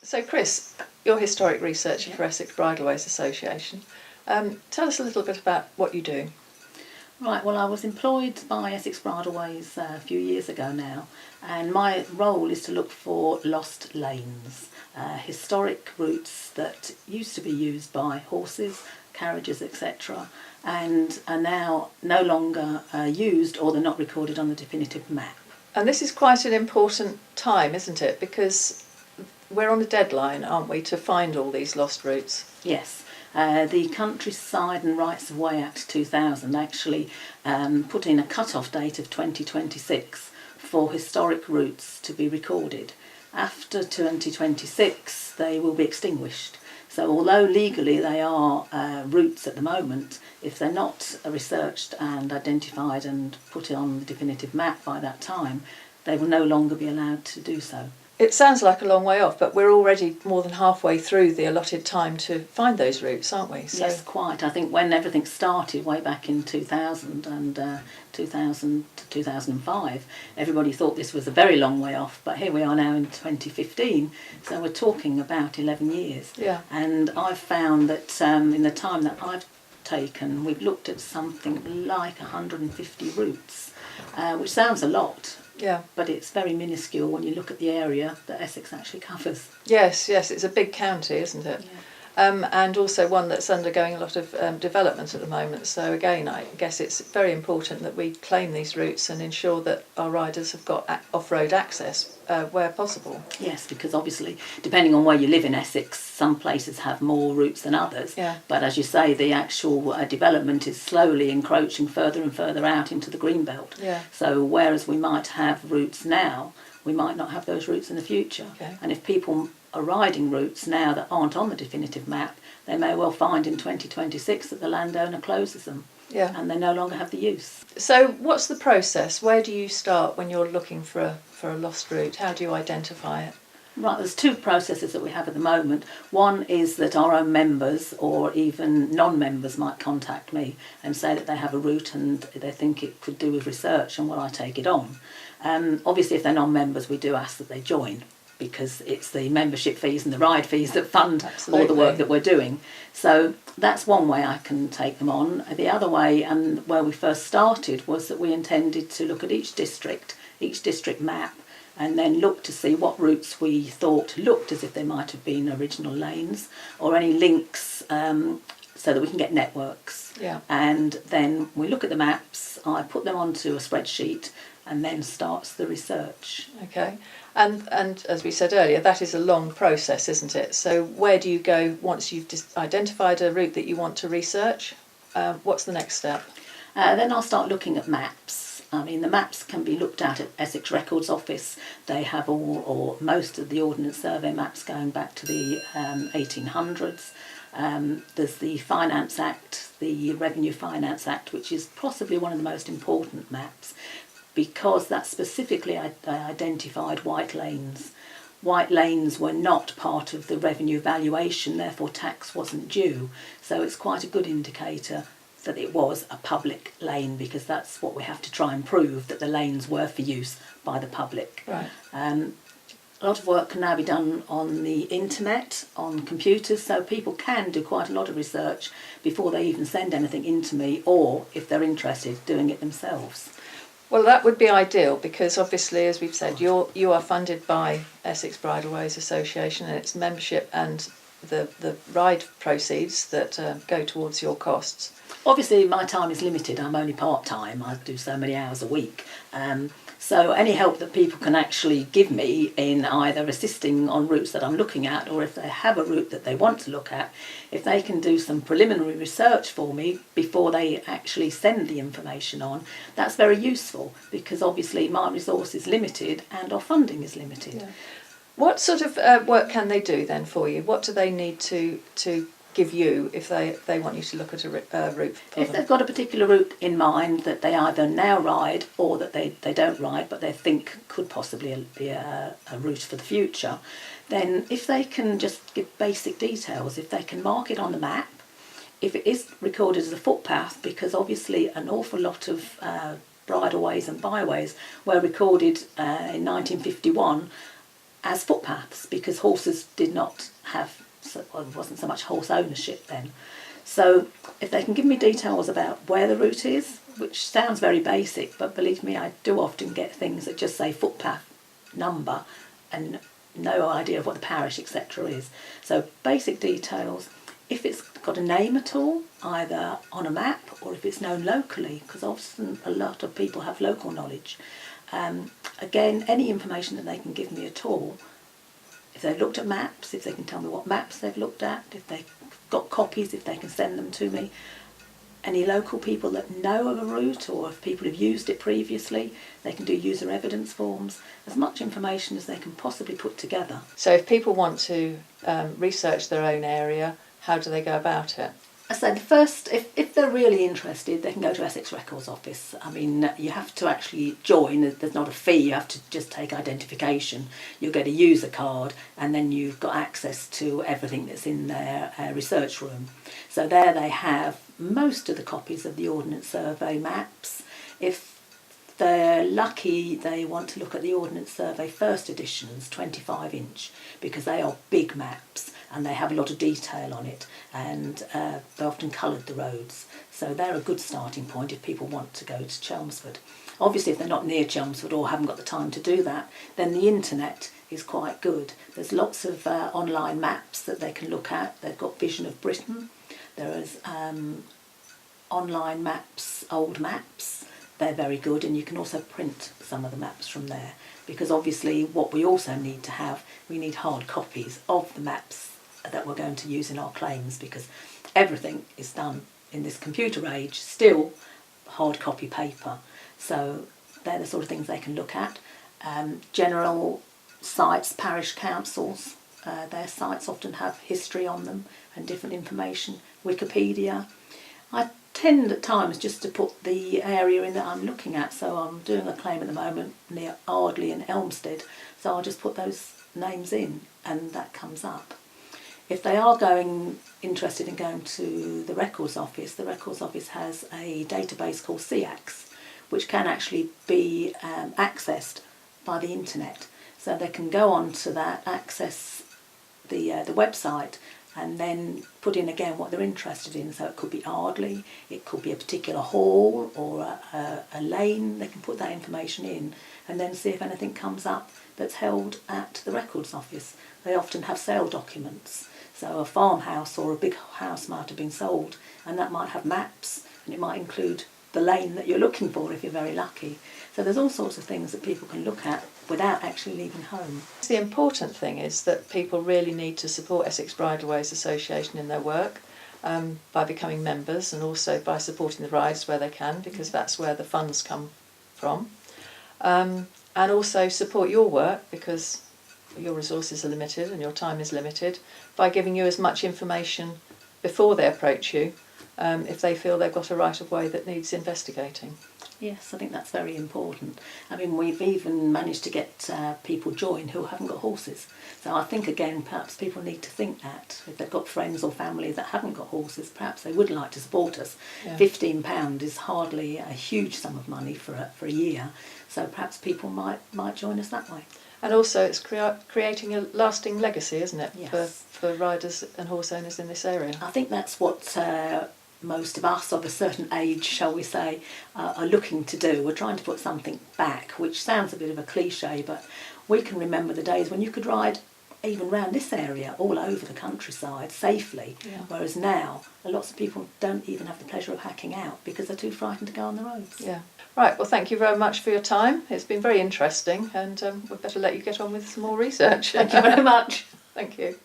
So Chris, you're historic researcher for Essex Bridleways Association. Tell us a little bit about what you do. Right, well, I was employed by Essex Bridleways a few years ago now, and my role is to look for lost lanes, historic routes that used to be used by horses, carriages, etc., and are now no longer used, or they're not recorded on the definitive map. And this is quite an important time, isn't it? Because we're on a deadline, aren't we, to find all these lost routes? Yes. The Countryside and Rights of Way Act 2000 actually put in a cut-off date of 2026 for historic routes to be recorded. After 2026 they will be extinguished. So although legally they are routes at the moment, if they're not researched and identified and put on the definitive map by that time, they will no longer be allowed to do so. It sounds like a long way off, but we're already more than halfway through the allotted time to find those routes, aren't we? So, yes, quite. I think when everything started way back in 2000 and 2000 to 2005, everybody thought this was a very long way off, but here we are now in 2015, so we're talking about 11 years. Yeah. And I've found that in the time that I've taken, we've looked at something like 150 routes, which sounds a lot. Yeah. But it's very minuscule when you look at the area that Essex actually covers. Yes, it's a big county, isn't it? Yeah. And also one that's undergoing a lot of development at the moment. So again, I guess it's very important that we claim these routes and ensure that our riders have got off-road access where possible. Yes, because obviously, depending on where you live in Essex, some places have more routes than others. Yeah. But as you say, the actual development is slowly encroaching further and further out into the green belt. Yeah. So whereas we might have routes now, we might not have those routes in the future. Okay. And if people are riding routes now that aren't on the definitive map, they may well find in 2026 that the landowner closes them. Yeah. And they no longer have the use. So what's the process? Where do you start when you're looking for a lost route? How do you identify it? Right, there's two processes that we have at the moment. One is that our own members or even non-members might contact me and say that they have a route and they think it could do with research, and will I take it on? Obviously, if they're non-members, we do ask that they join, because it's the membership fees and the ride fees that fund Absolutely. all the work that we're doing. So that's one way I can take them on. The other way, and where we first started, was that we intended to look at each district map, and then look to see what routes we thought looked as if they might have been original lanes, or any links, so that we can get networks. Yeah. And then we look at the maps, I put them onto a spreadsheet, and then starts the research. Okay. And as we said earlier, that is a long process, isn't it? So where do you go once you've identified a route that you want to research? What's the next step? Then I'll start looking at maps. I mean, the maps can be looked at Essex Records Office. They have all or most of the Ordnance Survey maps going back to the 1800s. There's the Finance Act, the Revenue Finance Act, which is possibly one of the most important maps, because that specifically identified white lanes. White lanes were not part of the revenue valuation, therefore tax wasn't due. So it's quite a good indicator that it was a public lane, because that's what we have to try and prove, that the lanes were for use by the public. Right. A lot of work can now be done on the internet, on computers, so people can do quite a lot of research before they even send anything in to me, or, if they're interested, doing it themselves. Well, that would be ideal, because obviously, as we've said, you are funded by Essex Bridleways Association, and its membership and the ride proceeds that go towards your costs. Obviously, my time is limited. I'm only part-time. I do so many hours a week. So any help that people can actually give me in either assisting on routes that I'm looking at, or if they have a route that they want to look at, if they can do some preliminary research for me before they actually send the information on, that's very useful, because obviously my resource is limited and our funding is limited. Yeah. What sort of work can they do then for you? What do they need to give you if they want you to look at a route for If them? they've got a particular route in mind that they either now ride or that they don't ride but they think could possibly be a route for the future, then if they can just give basic details, if they can mark it on the map, if it is recorded as a footpath, because obviously an awful lot of bridleways and byways were recorded in 1951 as footpaths, because horses did not have, well, there wasn't so much horse ownership then. So if they can give me details about where the route is, which sounds very basic, but believe me, I do often get things that just say footpath number and no idea of what the parish, etc. is. So basic details. If it's got a name at all, either on a map or if it's known locally, because often a lot of people have local knowledge. Again, any information that they can give me at all. If they've looked at maps, if they can tell me what maps they've looked at, if they've got copies, if they can send them to me. Any local people that know of a route, or if people have used it previously, they can do user evidence forms. As much information as they can possibly put together. So if people want to research their own area, how do they go about it? So the first, if they're really interested, they can go to Essex Records Office. I mean, you have to actually join. There's not a fee. You have to just take identification. You'll get a user card, and then you've got access to everything that's in their research room. So there they have most of the copies of the Ordnance Survey maps. If they're lucky, they want to look at the Ordnance Survey first editions, 25-inch, because they are big maps and they have a lot of detail on it, and they often coloured the roads. So they're a good starting point if people want to go to Chelmsford. Obviously, if they're not near Chelmsford or haven't got the time to do that, then the internet is quite good. There's lots of online maps that they can look at. They've got Vision of Britain. There is online maps, old maps. They're very good, and you can also print some of the maps from there, because obviously what we also need to have, we need hard copies of the maps that we're going to use in our claims, because everything is done in this computer age, still hard copy paper. So they're the sort of things they can look at. General sites, parish councils, their sites often have history on them and different information. Wikipedia. I tend at times just to put the area in that I'm looking at. So I'm doing a claim at the moment near Ardley and Elmstead, so I'll just put those names in and that comes up. If they are interested in going to the Records Office has a database called CX, which can actually be accessed by the internet. So they can go on to that, access the website, and then put in again what they're interested in. So it could be Ardley, it could be a particular hall or a lane. They can put that information in and then see if anything comes up that's held at the Records Office. They often have sale documents. So a farmhouse or a big house might have been sold, and that might have maps, and it might include the lane that you're looking for if you're very lucky. So there's all sorts of things that people can look at without actually leaving home. The important thing is that people really need to support Essex Bridleways Association in their work by becoming members, and also by supporting the rides where they can, because that's where the funds come from. And also support your work, because your resources are limited and your time is limited, by giving you as much information before they approach you if they feel they've got a right-of-way that needs investigating. Yes, I think that's very important. I mean, we've even managed to get people join who haven't got horses. So I think, again, perhaps people need to think that if they've got friends or family that haven't got horses, perhaps they would like to support us. Yeah. £15 is hardly a huge sum of money for a year, so perhaps people might join us that way. And also it's creating a lasting legacy, isn't it, yes, for riders and horse owners in this area? I think that's what most of us of a certain age, shall we say, are looking to do. We're trying to put something back, which sounds a bit of a cliche, but we can remember the days when you could ride even round this area, all over the countryside, safely, whereas now lots of people don't even have the pleasure of hacking out because they're too frightened to go on the roads. Yeah. Right, well, thank you very much for your time. It's been very interesting, and we'd better let you get on with some more research. Thank you very much. Thank you.